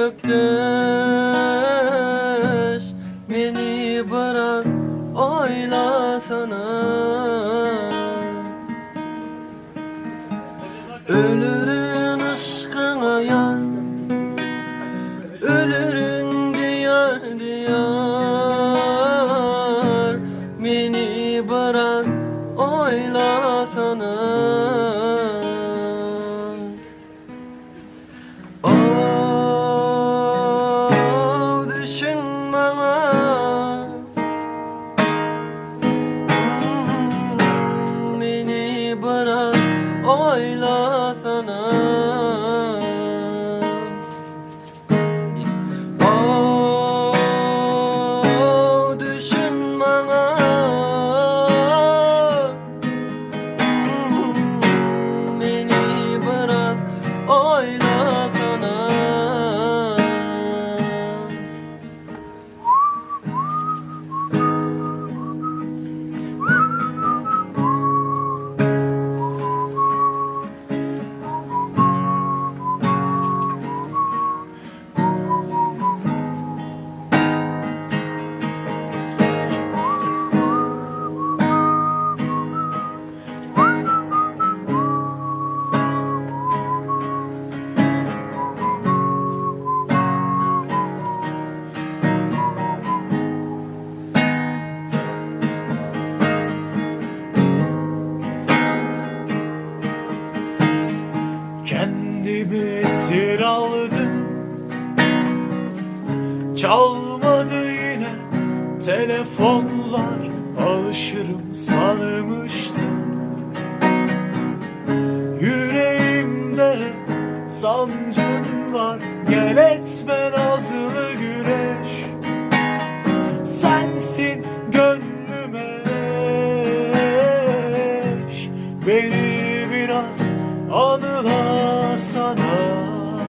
gökdeş, beni bırak oylasana. Ölürün aşkına yar, ölürün diyar diyar, beni bırak oylasana. Düşün bana, beni bırak oylasana. Düşün bana, beni bırak oylasana. Kendimi esir aldım, çalmadı yine telefonlar, alışırım sanmıştım. Yüreğimde sancın var, gel etme nazlı güneş. Sensin